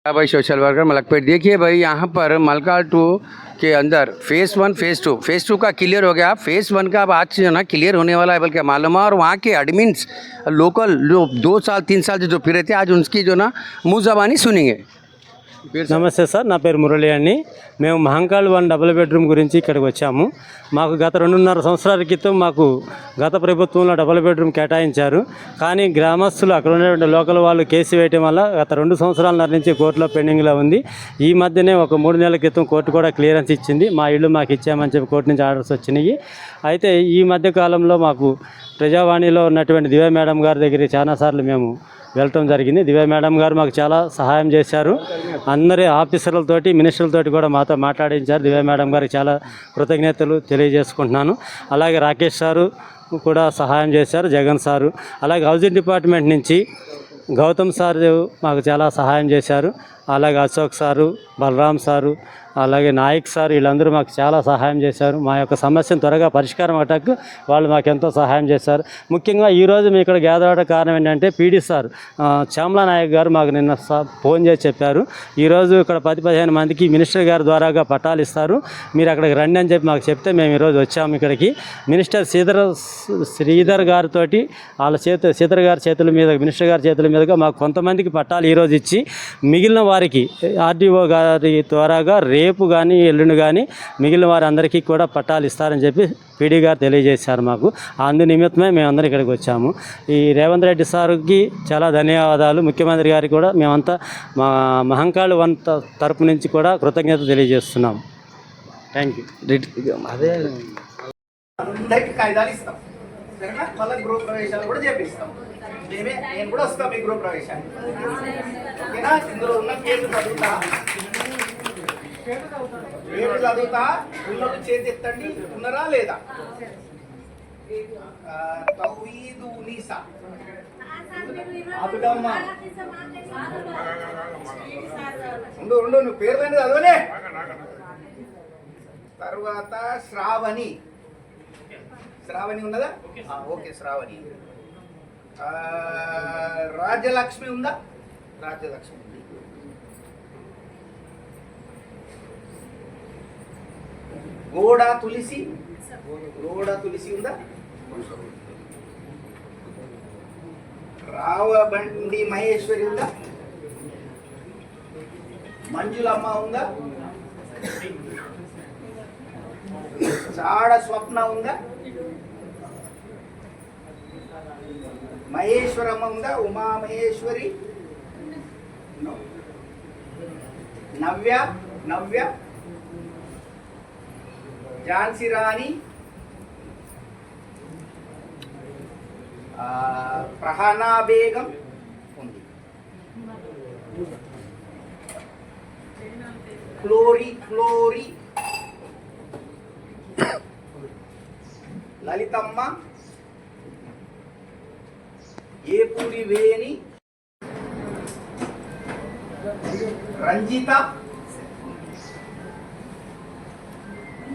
भाई social worker Malakpet. देखिए भाई, यहाँ पर मलका 2 के अंदर फेज़ 1 फेज़ 2 का क्लियर हो गया। फेज़ 1 का अब आज जो ना क्लियर होने वाला है बल्कि मालूम है। और वहाँ के एडमिन्स लोकल जो 2 साल 3 साल से जो फिर रहे थे, आज उनकी जो ना मुँह ज़बानी सुनेंगे। నమస్తే సార్, నా పేరు మురళి అండి. మేము మహంకాళ్ 1 డబుల్ బెడ్రూమ్ గురించి ఇక్కడికి వచ్చాము. మాకు గత 2.5 సంవత్సరాల క్రితం మాకు గత ప్రభుత్వంలో డబుల్ బెడ్రూమ్ కేటాయించారు. కానీ గ్రామస్తులు అక్కడ ఉన్నటువంటి లోకల్ వాళ్ళు కేసు వేయటం వల్ల గత 2 సంవత్సరాల నుంచి కోర్టులో పెండింగ్లో ఉంది. ఈ మధ్యనే ఒక 3 నెలల క్రితం కోర్టు కూడా క్లియరెన్స్ ఇచ్చింది. మా ఇల్లు మాకు ఇచ్చామని చెప్పి కోర్టు నుంచి ఆర్డర్స్ వచ్చినాయి. అయితే ఈ మధ్య కాలంలో మాకు ప్రజావాణిలో ఉన్నటువంటి దివ్య మేడం గారి దగ్గరికి చాలాసార్లు మేము వెళ్ళటం జరిగింది. దివ్య మేడం గారు మాకు చాలా సహాయం చేశారు. అందరి ఆఫీసర్లతోటి మినిస్టర్లతోటి కూడా మాతో మాట్లాడించారు. దివ్య మేడం గారికి చాలా కృతజ్ఞతలు తెలియజేసుకుంటున్నాను. అలాగే రాకేష్ సారు కూడా సహాయం చేశారు, జగన్ సారు. అలాగే హౌసింగ్ డిపార్ట్మెంట్ నుంచి గౌతమ్ సారు మాకు చాలా సహాయం చేశారు. అలాగే అశోక్ సారు, బలరాం సారు, అలాగే నాయక్ సార్, వీళ్ళందరూ మాకు చాలా సహాయం చేశారు. మా యొక్క సమస్యను త్వరగా పరిష్కారం అవ్వటానికి వాళ్ళు మాకు ఎంతో సహాయం చేశారు. ముఖ్యంగా ఈరోజు మేము ఇక్కడ గ్యాదర్ అవ్వడం కారణం ఏంటంటే పీడీ సార్ శ్యామలా నాయక్ గారు మాకు నిన్న ఫోన్ చేసి చెప్పారు, ఈరోజు ఇక్కడ 10-15 మందికి మినిస్టర్ గారి ద్వారాగా పట్టాలు ఇస్తారు, మీరు అక్కడికి రండి అని చెప్పి మాకు చెప్తే మేము ఈరోజు వచ్చాము ఇక్కడికి. మినిస్టర్ శ్రీధర్ గారితో వాళ్ళ శ్రీధర్ గారి చేతుల మీద, మినిస్టర్ గారి చేతుల మీదుగా మాకు కొంతమందికి పట్టాలు ఈరోజు ఇచ్చి మిగిలిన వారికి ఆర్డీఓ గారి ద్వారాగా రేపు కానీ ఎల్లుండి కానీ మిగిలిన వారి అందరికీ కూడా పట్టాలు ఇస్తారని చెప్పి పీడీ గారు తెలియజేశారు మాకు. అందు నిమిత్తమే మేమందరం ఇక్కడికి వచ్చాము. ఈ రేవంత్ రెడ్డి సార్కి చాలా ధన్యవాదాలు. ముఖ్యమంత్రి గారికి కూడా మేమంతా మా మహంకాళ్ 1 తరపు నుంచి కూడా కృతజ్ఞత తెలియజేస్తున్నాం. Thank you. అదే అందరికి కాయిదాలు ఇస్తాం, సరేనా? మళ్ళీ గృహ ప్రవేశాలు కూడా చేపిస్తాం. నేను కూడా వస్తాం మీ గృహ ప్రవేశాలు, ఓకేనా? ఇందులో ఉన్న పేర్లు చదువుతా, ఉన్నది చేతి ఎత్తండి. ఉన్నారా లేదా? తౌహీదు నీసా, ఉండు నువ్వు పేరు పైన చదవనే. తర్వాత శ్రావణి ఉన్నదా? ఓకే, శ్రావణి. రాజ్యలక్ష్మి ఉందా? రాజ్యలక్ష్మి ఉంది. గోడ తులసి ఉందా? రావబండి మహేశ్వరి ఉందా? మంజులమ్మ ఉందా? చాడ స్వప్న ఉందా? మహేశ్వరమ్మ ఉందా? ఉమా మహేశ్వరి, నవ్య, ఝాన్సీ రాణి, ప్రహానా బేగం ఉంది. ఫ్లోరీ, లలితమ్మ, ఏపూరి వేణి, రంజిత,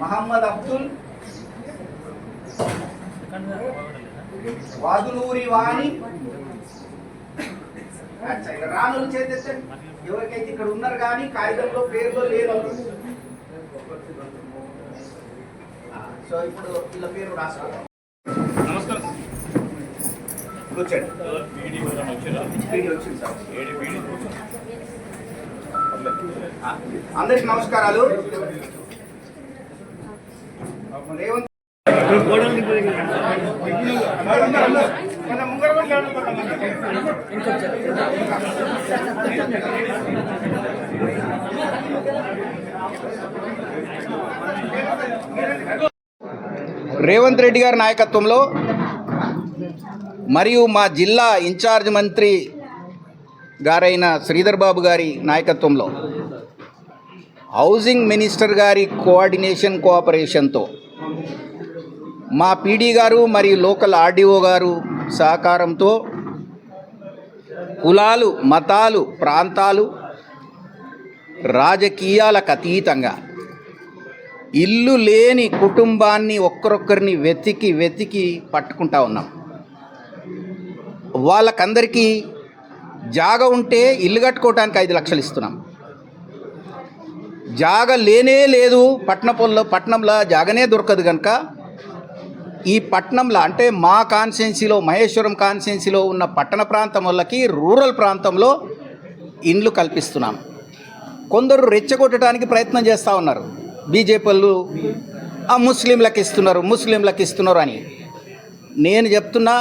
మహమ్మద్ అబ్దుల్, వాదులూరి వాణి. రానులు చేసేస్తండి ఎవరికైతే ఇక్కడ ఉన్నారు కానీ కాగితంలో పేరులో లేదు. సో ఇప్పుడు వీళ్ళ పేరు రాసుకోవాలి. కూర్చోండి. వచ్చింది సార్. అందరికి నమస్కారాలు. రేవంత్ రేవంత్ రెడ్డి గారి నాయకత్వంలో మరియు మా జిల్లా ఇన్ఛార్జ్ మంత్రి గారైన శ్రీధర్ బాబు గారి నాయకత్వంలో హౌసింగ్ మినిస్టర్ గారి కోఆపరేషన్తో మా పీడీ గారు మరియు లోకల్ ఆర్డీఓ గారు సహకారంతో కులాలు, మతాలు, ప్రాంతాలు, రాజకీయాలకు అతీతంగా ఇల్లు లేని కుటుంబాన్ని ఒక్కరొక్కరిని వెతికి పట్టుకుంటా ఉన్నాం. వాళ్ళకందరికీ జాగ ఉంటే ఇల్లు కట్టుకోవడానికి 5 లక్షలు ఇస్తున్నాం. జాగ లేనే లేదు, పట్టణంలో జాగనే దొరకదు కనుక ఈ పట్టణంలో అంటే మా కాన్స్టిట్యున్సీలో మహేశ్వరం కాన్స్టిట్యున్సీలో ఉన్న పట్టణ ప్రాంతం వాళ్ళకి రూరల్ ప్రాంతంలో ఇండ్లు కల్పిస్తున్నాం. కొందరు రెచ్చగొట్టడానికి ప్రయత్నం చేస్తూ ఉన్నారు. బీజేపీ వాళ్ళు ముస్లింలకు ఇస్తున్నారు అని. నేను చెప్తున్నా,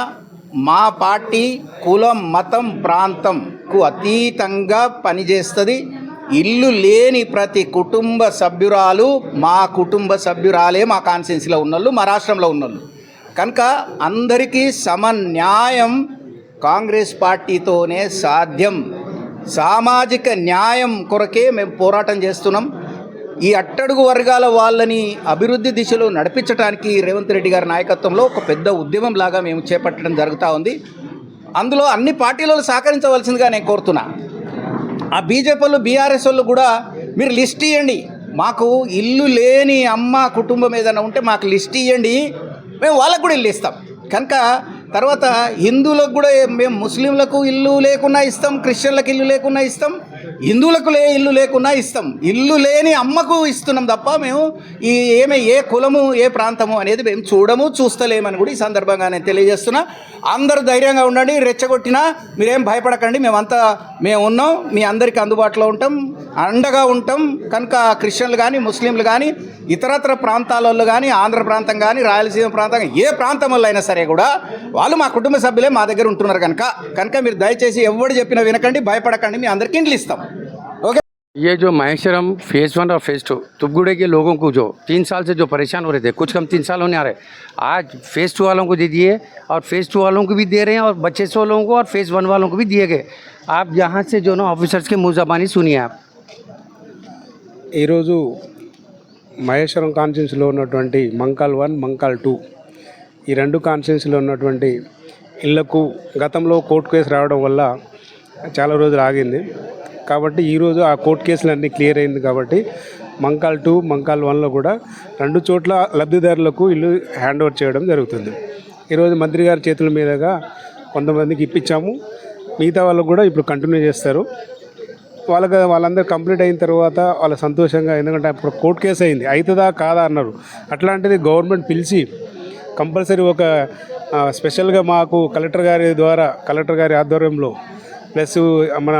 మా పార్టీ కులం, మతం, ప్రాంతంకు అతీతంగా పనిచేస్తుంది. ఇల్లు లేని ప్రతి కుటుంబ సభ్యురాలు మా కుటుంబ సభ్యురాలే మా కాన్స్టిట్యున్సీలో ఉన్నోళ్ళు, మా రాష్ట్రంలో ఉన్నోళ్ళు. కనుక అందరికీ సమన్యాయం కాంగ్రెస్ పార్టీతోనే సాధ్యం. సామాజిక న్యాయం కొరకే మేము పోరాటం చేస్తున్నాం. ఈ అట్టడుగు వర్గాల వాళ్ళని అభివృద్ధి దిశలో నడిపించడానికి రేవంత్ రెడ్డి గారి నాయకత్వంలో ఒక పెద్ద ఉద్యమం లాగా మేము చేపట్టడం జరుగుతూ ఉంది. అందులో అన్ని పార్టీలను సహకరించవలసిందిగా నేను కోరుతున్నా. ఆ బీజేపీ వాళ్ళు, బీఆర్ఎస్ వాళ్ళు కూడా మీరు లిస్ట్ ఇవ్వండి, మాకు ఇల్లు లేని అమ్మ కుటుంబం ఏదైనా ఉంటే మాకు లిస్ట్ ఇవ్వండి, మేము వాళ్ళకు కూడా ఇల్లు ఇస్తాం. కనుక తర్వాత హిందువులకు కూడా మేము ముస్లింలకు ఇల్లు లేకున్నా ఇస్తాం, క్రిస్టియన్లకు ఇల్లు లేకున్నా ఇస్తాం, హిందువులకు ఇల్లు లేకున్నా ఇస్తాం. ఇల్లు లేని అమ్మకు ఇస్తున్నాం తప్ప మేము ఏ కులము ఏ ప్రాంతము అనేది మేము చూస్తలేమని కూడా ఈ సందర్భంగా నేను తెలియజేస్తున్నా. అందరూ ధైర్యంగా ఉండండి, రెచ్చగొట్టినా మీరేం భయపడకండి, మేము ఉన్నాం, మీ అందరికీ అందుబాటులో ఉంటాం, అండగా ఉంటాం. కనుక క్రిస్టియన్లు కానీ ముస్లింలు కానీ ఇతరత్ర ప్రాంతాలలో కానీ ఆంధ్ర ప్రాంతం కానీ రాయలసీమ ప్రాంతం ఏ ప్రాంతం వల్ల అయినా సరే కూడా వాళ్ళు మా కుటుంబ సభ్యులే మా దగ్గర ఉంటున్నారు. కనుక మీరు దయచేసి ఎవరు చెప్పినా వినకండి, భయపడకండి, మీ అందరికీ ఇండ్లు ఇస్తాం. ఓకే. ये जो महेश्वरम फेज़ 1 और फेज़ 2 तुबगुड़े के लोगों को जो 3 साल से जो परेशान हो रहे थे, कुछ कम 3 साल होने आ रहे, आज फेज़ 2 वालों को दे दिए और फेज़ 2 वालों को भी दे रहे हैं और 2500 लोगों को और फेज़ 1 वालों को भी दिए गए. आप यहाँ से जो ना ऑफिसर्स के मुँह ज़बानी सुनिए आप. ఈరోజు మహేశ్వరం కాన్స్టిట్యున్సీలో ఉన్నటువంటి మంకాల్ 1, మంకాల్ 2 ఈ 2 కాన్స్టిట్యున్సీలో ఉన్నటువంటి ఇళ్లకు గతంలో కోర్టు కేసు రావడం వల్ల చాలా రోజులు ఆగింది. కాబట్టి ఈరోజు ఆ కోర్టు కేసులన్నీ క్లియర్ అయింది. కాబట్టి మంకాల్ 2, మంకాల్ 1లో కూడా 2 చోట్ల లబ్ధిదారులకు ఇల్లు హ్యాండ్ ఓవర్ చేయడం జరుగుతుంది. ఈరోజు మంత్రి గారి చేతుల మీదుగా కొంతమందికి ఇప్పించాము, మిగతా వాళ్ళకు కూడా ఇప్పుడు కంటిన్యూ చేస్తారు. వాళ్ళందరూ కంప్లీట్ అయిన తర్వాత వాళ్ళ సంతోషంగా, ఎందుకంటే అప్పుడు కోర్టు కేసు అయింది, అవుతుందా కాదా అన్నారు. అట్లాంటిది గవర్నమెంట్ పిలిచి కంపల్సరీ ఒక స్పెషల్గా మాకు కలెక్టర్ గారి ఆధ్వర్యంలో ప్లస్ మన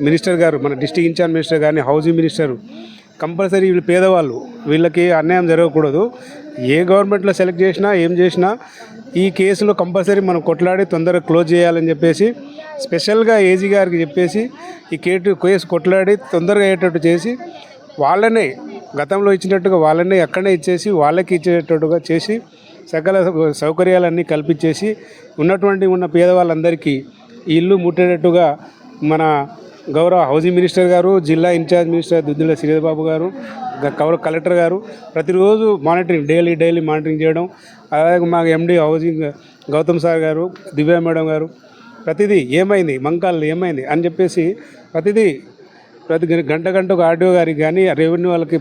మినిస్టర్ గారు, మన డిస్ట్రిక్ట్ ఇన్ఛార్జ్ మినిస్టర్ గారిని, హౌసింగ్ మినిస్టర్ కంపల్సరీ వీళ్ళు పేదవాళ్ళు, వీళ్ళకి అన్యాయం జరగకూడదు. ఏ గవర్నమెంట్లో సెలెక్ట్ చేసినా ఏం చేసినా ఈ కేసులో కంపల్సరీ మనం కొట్లాడి తొందరగా క్లోజ్ చేయాలని చెప్పేసి స్పెషల్గా ఏజీ గారికి చెప్పేసి ఈ కేసు కొట్లాడి తొందరగా అయ్యేటట్టు చేసి వాళ్ళనే గతంలో ఇచ్చినట్టుగా వాళ్ళనే అక్కడనే ఇచ్చేసి వాళ్ళకి ఇచ్చేటట్టుగా చేసి సకల సౌకర్యాలన్నీ కల్పించేసి ఉన్న పేదవాళ్ళందరికీ ఇల్లు ముట్టేటట్టుగా మన గౌరవ హౌసింగ్ మినిస్టర్ గారు, జిల్లా ఇన్ఛార్జ్ మినిస్టర్ దుద్దిల శ్రీధర్ బాబు గారు, గౌరవ కలెక్టర్ గారు ప్రతిరోజు మానిటరింగ్, డైలీ మానిటరింగ్ చేయడం. అలాగే మా ఎండి హౌసింగ్ గౌతమ్ సార్ గారు, దివ్య మేడం గారు ప్రతిదీ ఏమైంది, మంకాల్ ఏమైంది అని చెప్పేసి ప్రతి గంటకు ఆర్డీఓ గారికి కానీ రెవెన్యూ వాళ్ళకి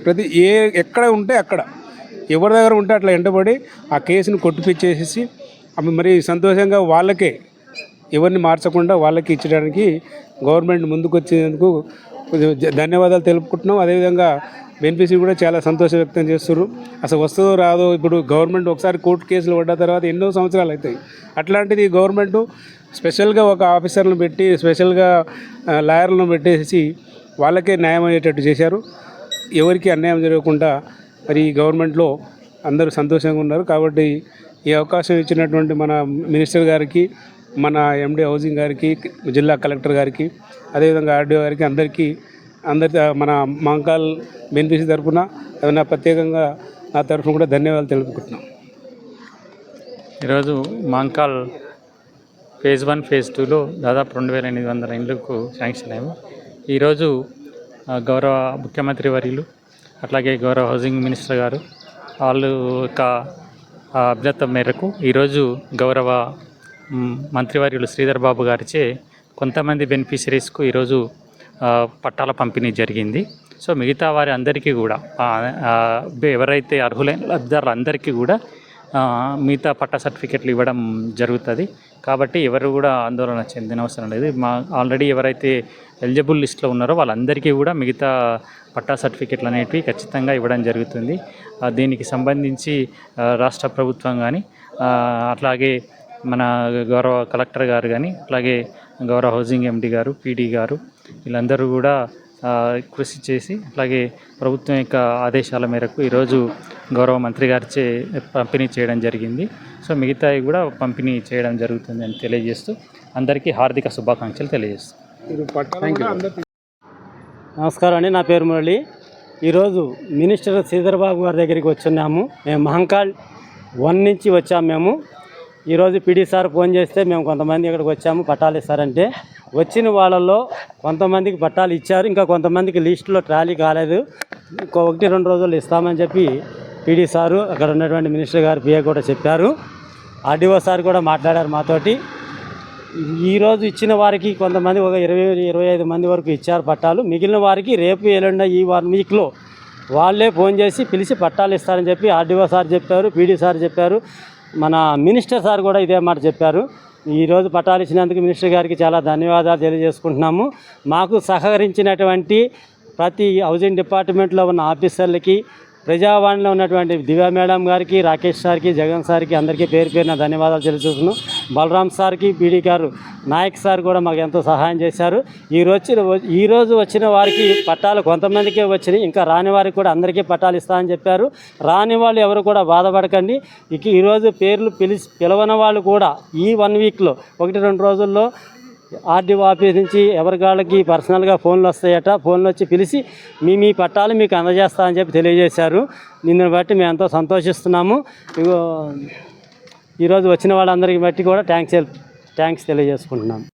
ఎక్కడ ఉంటే అక్కడ ఎవరి దగ్గర ఉంటే అట్లా వెంటబడి ఆ కేసును కొట్టిపిచ్చేసేసి మరి సంతోషంగా వాళ్ళకే ఎవరిని మార్చకుండా వాళ్ళకి ఇచ్చడానికి గవర్నమెంట్ ముందుకు వచ్చేందుకు ధన్యవాదాలు తెలుపుకుంటున్నాం. అదేవిధంగా బెనిఫిషరీ కూడా చాలా సంతోషం వ్యక్తం చేస్తున్నారు. అసలు వస్తుందో రాదో, ఇప్పుడు గవర్నమెంట్ ఒకసారి కోర్టు కేసులు పడ్డ తర్వాత ఎన్నో సంవత్సరాలు అవుతాయి. అట్లాంటిది గవర్నమెంట్ స్పెషల్గా ఒక ఆఫీసర్లను పెట్టి, స్పెషల్గా లాయర్లను పెట్టేసి వాళ్ళకే న్యాయం అయ్యేటట్టు చేశారు. ఎవరికి అన్యాయం జరగకుండా మరి గవర్నమెంట్లో అందరూ సంతోషంగా ఉన్నారు. కాబట్టి ఈ అవకాశం ఇచ్చినటువంటి మన మినిస్టర్ గారికి, మన ఎండి హౌసింగ్ గారికి, జిల్లా కలెక్టర్ గారికి, అదేవిధంగా ఆర్డీఓ గారికి అందరి మన మంకాల్ బెనిఫిషరీ తరఫున ఏదైనా ప్రత్యేకంగా నా తరఫున కూడా ధన్యవాదాలు తెలుపుకుంటున్నాం. ఈరోజు మంకాల్ ఫేజ్ 1, ఫేజ్ 2లో దాదాపు 2800 ఇండ్లకు శాంక్షన్ అయ్యాము. ఈరోజు గౌరవ ముఖ్యమంత్రి వర్యులు, అట్లాగే గౌరవ హౌసింగ్ మినిస్టర్ గారు వాళ్ళు యొక్క అభ్యర్థన మేరకు ఈరోజు గౌరవ మంత్రివర్యులు శ్రీధర్ బాబు గారిచే కొంతమంది బెనిఫిషరీస్కు ఈరోజు పట్టాల పంపిణీ జరిగింది. సో మిగతా వారి అందరికీ కూడా ఎవరైతే అర్హులైన లబ్ధిదారులు అందరికీ కూడా మిగతా పట్టా సర్టిఫికెట్లు ఇవ్వడం జరుగుతుంది. కాబట్టి ఎవరు కూడా ఆందోళన చెందిన అవసరం లేదు. ఆల్రెడీ ఎవరైతే ఎలిజిబుల్ లిస్ట్లో ఉన్నారో వాళ్ళందరికీ కూడా మిగతా పట్టా సర్టిఫికెట్లు అనేటివి ఖచ్చితంగా ఇవ్వడం జరుగుతుంది. దీనికి సంబంధించి రాష్ట్ర ప్రభుత్వం కానీ అట్లాగే మన గౌరవ కలెక్టర్ గారు కానీ అట్లాగే గౌరవ హౌసింగ్ ఎండి గారు, పీడీ గారు వీళ్ళందరూ కూడా కృషి చేసి అట్లాగే ప్రభుత్వం యొక్క ఆదేశాల మేరకు ఈరోజు గౌరవ మంత్రి గారిచే పంపిణీ చేయడం జరిగింది. సో మిగతావి కూడా పంపిణీ చేయడం జరుగుతుంది అని తెలియజేస్తూ అందరికీ హార్దిక శుభాకాంక్షలు తెలియజేస్తాం. నమస్కారం అండి, నా పేరు మురళి. ఈరోజు మినిస్టర్ శ్రీధర్బాబు గారి దగ్గరికి వచ్చున్నాము. మేము మహంకాళ్ 1 నుంచి వచ్చాము. మేము ఈరోజు పీడీ సార్ ఫోన్ చేస్తే మేము కొంతమంది ఇక్కడికి వచ్చాము పట్టాలు ఇస్తారంటే, వచ్చిన వాళ్ళల్లో కొంతమందికి పట్టాలు ఇచ్చారు, ఇంకా కొంతమందికి లిస్టులో ట్రాలీ కాలేదు. 1-2 రోజుల్లో ఇస్తామని చెప్పి పీడీ సారు అక్కడ ఉన్నటువంటి మినిస్టర్ గారు పిఏ కూడా చెప్పారు. ఆర్డీఓ సార్ కూడా మాట్లాడారు మాతోటి. ఈరోజు ఇచ్చిన వారికి కొంతమంది ఒక 20-25 మంది వరకు ఇచ్చారు పట్టాలు. మిగిలిన వారికి రేపు ఎల్లుండి ఈ 1 వీక్లో వాళ్ళే ఫోన్ చేసి పిలిచి పట్టాలు ఇస్తారని చెప్పి ఆర్డీఓ సార్ చెప్పారు, పీడీ సార్ చెప్పారు, మన మినిస్టర్ సార్ కూడా ఇదే మాట చెప్పారు. ఈరోజు పట్టాలు ఇచ్చినందుకు మినిస్టర్ గారికి చాలా ధన్యవాదాలు తెలియజేసుకుంటున్నాము. మాకు సహకరించినటువంటి ప్రతి హౌసింగ్ డిపార్ట్మెంట్లో ఉన్న ఆఫీసర్లకి, ప్రజావాణిలో ఉన్నటువంటి దివ్య మేడం గారికి, రాకేష్ సార్కి, జగన్ సార్కి అందరికీ పేరు పేరున ధన్యవాదాలు తెలియజేస్తున్నాం. బలరాం సార్కి, పీడీ గారు, నాయక్ సార్ కూడా మాకు ఎంతో సహాయం చేశారు. ఈరోజు వచ్చిన వారికి పట్టాలు కొంతమందికే వచ్చినాయి, ఇంకా రాని వారికి కూడా అందరికీ పట్టాలు ఇస్తామని చెప్పారు. రాని వాళ్ళు ఎవరు కూడా బాధపడకండి. ఈరోజు పేర్లు పిలవని వాళ్ళు కూడా ఈ 1 వీక్లో 1-2 రోజుల్లో ఆర్డీఓ ఆఫీస్ నుంచి ఎవరికాళ్ళకి పర్సనల్గా ఫోన్లు వస్తాయట, ఫోన్లు వచ్చి పిలిచి మీ పట్టాలు మీకు అందజేస్తామని చెప్పి తెలియజేశారు. దీన్ని బట్టి మేము ఎంతో సంతోషిస్తున్నాము. ఈరోజు వచ్చిన వాళ్ళందరికీ బట్టి కూడా థ్యాంక్స్ తెలియజేసుకుంటున్నాము.